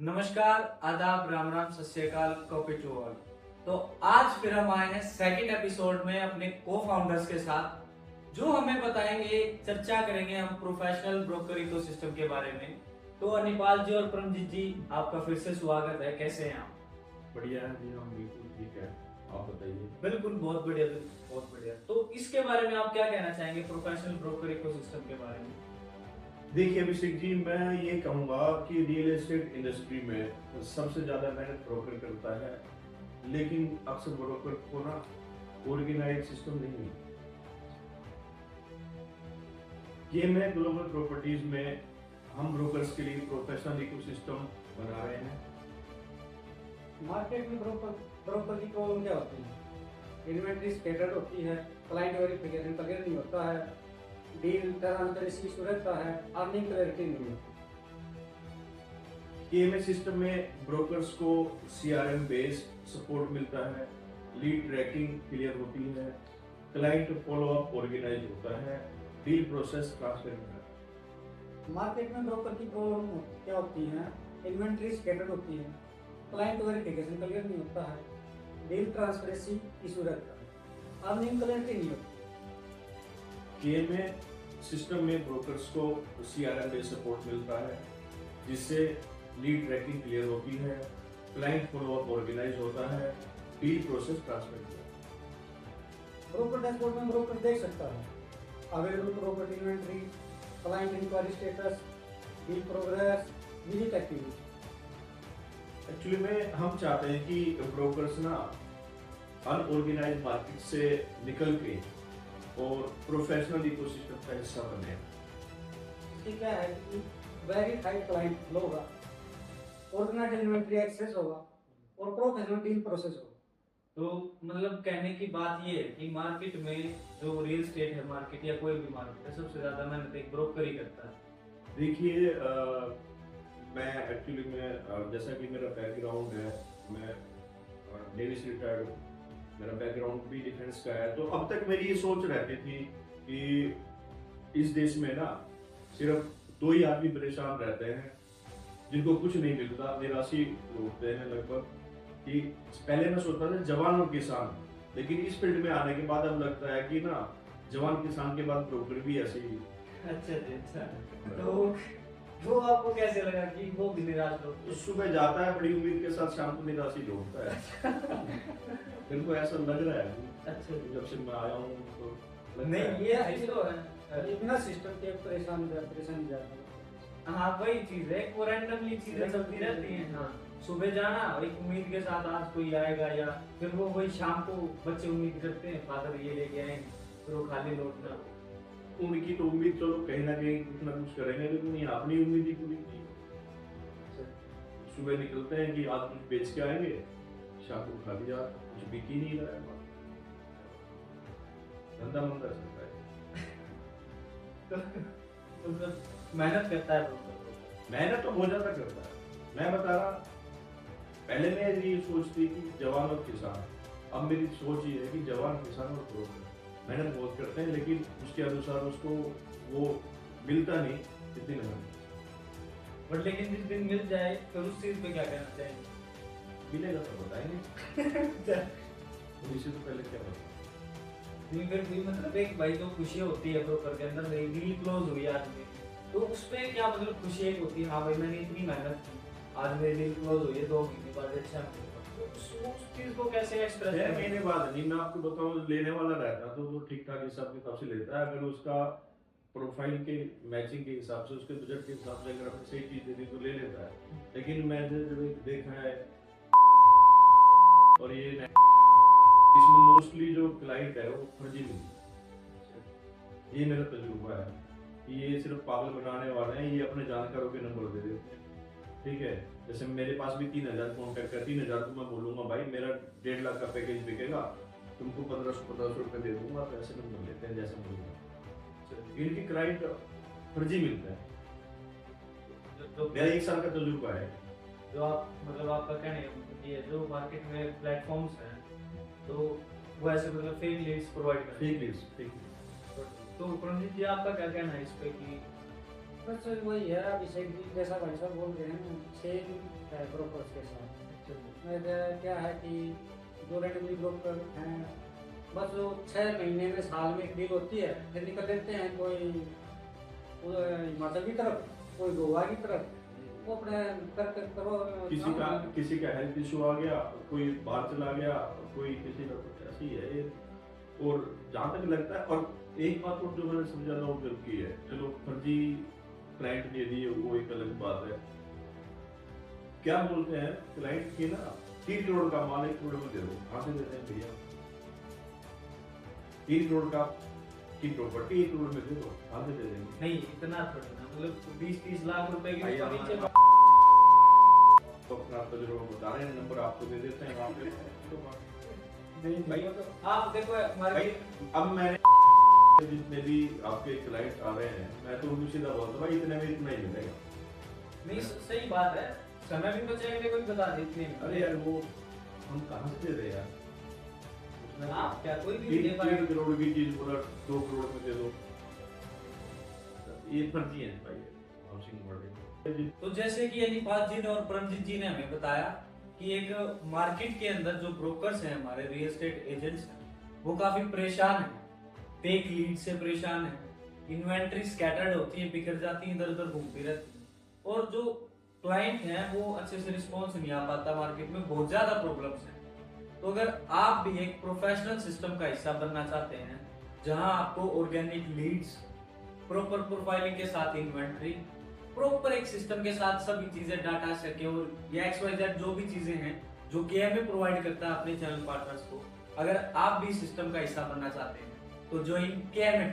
नमस्कार, आदाब, राम राम, सत श्री अकाल, कॉपी टू ऑल। तो आज फिर हम आए हैं सेकंड एपिसोड में अपने को फाउंडर्स के साथ, जो हमें बताएंगे, चर्चा करेंगे हम प्रोफेशनल ब्रोकर इकोसिस्टम के बारे में। तो अनिपाल जी और परमजीत जी, आपका फिर से स्वागत है। कैसे हैं आप? बढ़िया है जी, हम बिल्कुल ठीक है। आप बताइए। बिल्कुल, बहुत बढ़िया, बहुत बढ़िया। तो इसके बारे में आप क्या कहना चाहेंगे, प्रोफेशनल ब्रोकर इकोसिस्टम के बारे में? देखिए अभिषेक जी, मैं ये कहूँगा कि रियल एस्टेट इंडस्ट्री में सबसे ज़्यादा मेहनत ब्रोकर करता है, लेकिन अक्सर ब्रोकर को ना ऑर्गेनाइज सिस्टम नहीं है। ये मैं ग्लोबल प्रॉपर्टीज में हम ब्रोकर्स के लिए प्रोफेशनल इकोसिस्टम बना रहे हैं। मार्केट में ब्रोकर की प्रॉब्लम क्या होती है? इन्वेंट्री स्कैटर्ड होती है, क्लाइंट वेरिफिकेशन क्लियर नहीं होता है, डील ट्रांसपेरेंसी इशू रहता है, अर्निंग क्लैरिटी नहीं होती। केएमएस सिस्टम में ब्रोकर्स को सीआरएम बेस्ड सपोर्ट मिलता है, लीड ट्रैकिंग क्लियर होती है, क्लाइंट फॉलो अप ऑर्गेनाइज होता है, डील प्रोसेस ट्रांसपेरेंट है। मार्केट में ब्रोकर की प्रॉब्लम क्या होती है? इन्वेंट्री स्कैटर्ड होती है, क्लाइंट वेरिफिकेशन क्लियर नहीं होता है, डील ट्रांसपेरेंसी इशू रहता है, अर्निंग क्लैरिटी नहीं होती। केएमए सिस्टम में ब्रोकर्स को सीआरएम बेस्ड सपोर्ट मिलता है, जिससे लीड ट्रैकिंग क्लियर होती है, क्लाइंट फॉलो अप ऑर्गेनाइज होता है, डील प्रोसेस ट्रांसपेरेंट है। ब्रोकर डैशबोर्ड में ब्रोकर देख सकता है available property inventory, client inquiry status, deal progress, visit activity. Actually में हम चाहते हैं कि ब्रोकर्स ना अनऑर्गेनाइज मार्केट से निकल के और प्रोफेशनल इकोसिस्टम का हिस्सा बने। इससे क्या है कि वेरीफाइड क्लाइंट फ्लो होगा, ऑर्गेनाइज्ड इन्वेंटरी एक्सेस होगा और प्रोफेशनल डील प्रोसेस होगा। तो मतलब कहने की बात ये है कि मार्केट में जो रियल एस्टेट है मार्केट या कोई भी मार्केट है, सबसे ज्यादा मेहनत एक ब्रोकर ही करता है। देखिए मैं एक्चुअली में जैसा कि मेरा बैकग्राउंड है, मैं नेवी से रिटायर्ड हूँ, मेरा बैकग्राउंड भी डिफेंस का है। तो अब तक मेरी ये सोच रहती थी कि इस देश में ना सिर्फ दो ही आदमी परेशान रहते हैं जिनको कुछ नहीं मिलता, 83 होते हैं लगभग। कि पहले मैं सोचता था जवान और किसान, लेकिन इस फील्ड में आने के बाद अब लगता है कि ना जवान किसान के बाद ब्रोकर भी ऐसे ही। अच्छा जी, अच्छा। तो वो आपको कैसे लगा कि वो भी निराश लोग? तो सुबह जाता है बड़ी उम्मीद के साथ, शाम को निराशी लौटता है। मेरे को ऐसा लग रहा है। अच्छा जी। जब से मैं आया हूँ तो नहीं, ये ऐसी तो है। इतना सिस्टम के परेशान जाता। हाँ, वही चीज है, वो रैंडमली चीजें चलती रहती हैं। हाँ, सुबह जाना और एक उम्मीद के साथ आज कोई आएगा, या फिर वो वही शाम को बच्चे उम्मीद करते हैं फादर ये लेके आएंगे, फिर वो खाली लौटना। उनकी तो उम्मीद चलो कहीं ना कहीं कुछ ना कुछ करेंगे, लेकिन ये अपनी उम्मीद ही पूरी नहीं। सुबह निकलते हैं कि आज कुछ बेच के आएंगे, शाम को खा लिया, कुछ बिक ही नहीं रहा है, धंधा मंदा चलता है। तो मेहनत करता है ब्रोकर। मेहनत तो बहुत ज्यादा करता है। मैं बता रहा, पहले मैं ये सोच थी कि जवान और किसान, अब मेरी सोच ये है कि जवान किसान और ब्रोकर मेहनत बहुत करते हैं, लेकिन उसके अनुसार उसको वो मिलता नहीं जितनी मेहनत। बट लेकिन जिस दिन मिल जाए तो उस चीज पे क्या कहना चाहिए? मिलेगा तो बताएंगे। और इससे तो पहले क्या बताएं? नहीं, फिर भी मतलब एक भाई जो खुशी होती है ब्रोकर के अंदर, मेरी डील क्लोज हुई आज में, तो उस पे क्या मतलब खुशी एक होती है, हाँ भाई मैंने इतनी मेहनत की, आज मेरी डील क्लोज हुई है, 2 महीने बाद अच्छा तो उस चीज को कैसे एक्सप्रेस 6 महीने बाद नहीं, मैं आपको बताऊं, लेने वाला रहता तो ठीक ठाक हिसाब किताब से लेता है। अगर उसका प्रोफाइल के मैचिंग के हिसाब से, उसके बजट के हिसाब से अगर आपने सही चीज दे दी तो ले लेता है। लेकिन मैंने जो देखा है, और ये इसमें मोस्टली जो क्लाइंट है वो फर्जी मिलती है। ये मेरा तजुर्बा है कि ये सिर्फ पागल बनाने वाले हैं, ये अपने जानकारों के नंबर दे देते हैं। ठीक है, जैसे मेरे पास भी 3000 कॉन्टैक्ट है, 3000 तो मैं बोलूंगा भाई मेरा 1.5 लाख का पैकेज बिकेगा, तुमको 1500 रुपए दे दूंगा, तो ऐसे नंबर लेते हैं जैसे बोलूंगा। इनकी क्लाइंट फर्जी मिलता है। मेरा 1 साल का तजुर्बा है। जो आप मतलब आपका कहने का मतलब ये है, जो मार्केट में प्लेटफॉर्म्स हैं तो वो ऐसे मतलब फेक लीड्स प्रोवाइड करते हैं। Fake leads. तो परमजीत जी, आपका क्या कहना है इस पे कि बस वही है, अभी सेम जैसा भाई साहब बोल रहे हैं, सेम है ब्रोकर्स के साथ। क्या है कि जो रेंडमली ब्रोकर हैं, बस वो 6 महीने में, साल में एक डील होती है, फिर निकल देते हैं, कोई हिमाचल की तरफ, कोई गोवा की तरफ, वो अपने करो। किसी का हेल्थ इशू आ गया, कोई बाहर चला गया, कोई किसी का कुछ ऐसी है ये। और जहाँ तक लगता है, और एक बात और जो मैंने समझाना वो गलती है, चलो फर्जी क्लाइंट दे दिए वो एक अलग बात है। क्या बोलते हैं क्लाइंट की ना, 3 करोड़ का माल 1 करोड़ में दे दो, कहाँ से देते हैं भैया? 3 करोड़ का की प्रॉपर्टी 1 करोड़ में दे दो, कहाँ से दे देंगे? नहीं इतना थोड़ा ना, मतलब 20-30 लाख रुपए की भैया, नीचे तो अपना तजुर्बा बता रहे हैं, नंबर आपको दे देते हैं, वहाँ पे नहीं भाई, आप देखो हमारे भाई, अब मैंने जितने भी आपके क्लाइंट आ रहे हैं, मैं तो उनको सीधा बोलता हूँ भाई इतने में इतना ही मिलेगा। नहीं सही बात है, समय भी बचाएंगे, कोई बता देते नहीं। अरे यार वो हम कहाँ से दे रहे हैं यार? आप क्या कोई भी दे 3 पाएगा। करोड़ की चीज बोला 2 करोड़ में दे दो, ये फर्जी है भाई हाउसिंग बोर्ड। तो जैसे कि अनिपात जी ने और परमजीत जी ने हमें बताया कि एक मार्केट के अंदर जो ब्रोकर्स हैं, हमारे रियल एस्टेट एजेंट्स हैं, वो काफी परेशान हैं, फेक लीड से परेशान है, इन्वेंट्री स्कैटर्ड होती है, बिखर जाती है, इधर उधर घूमती रहती है, और जो क्लाइंट हैं वो अच्छे से रिस्पॉन्स नहीं आ पाता, मार्केट में बहुत ज्यादा प्रॉब्लम्स हैं। तो अगर आप भी एक प्रोफेशनल सिस्टम का हिस्सा बनना चाहते हैं, जहां आपको ऑर्गेनिक लीड्स, प्रॉपर प्रोफाइलिंग के साथ इन्वेंट्री, प्रॉपर एक सिस्टम के साथ सभी चीजें, डाटा सिक्योर या XYZ जो भी चीजें हैं जो KMA प्रोवाइड करता है अपने चैनल पार्टनर्स को, अगर आप भी सिस्टम का हिस्सा बनना चाहते हैं तो ज्वाइन KMA।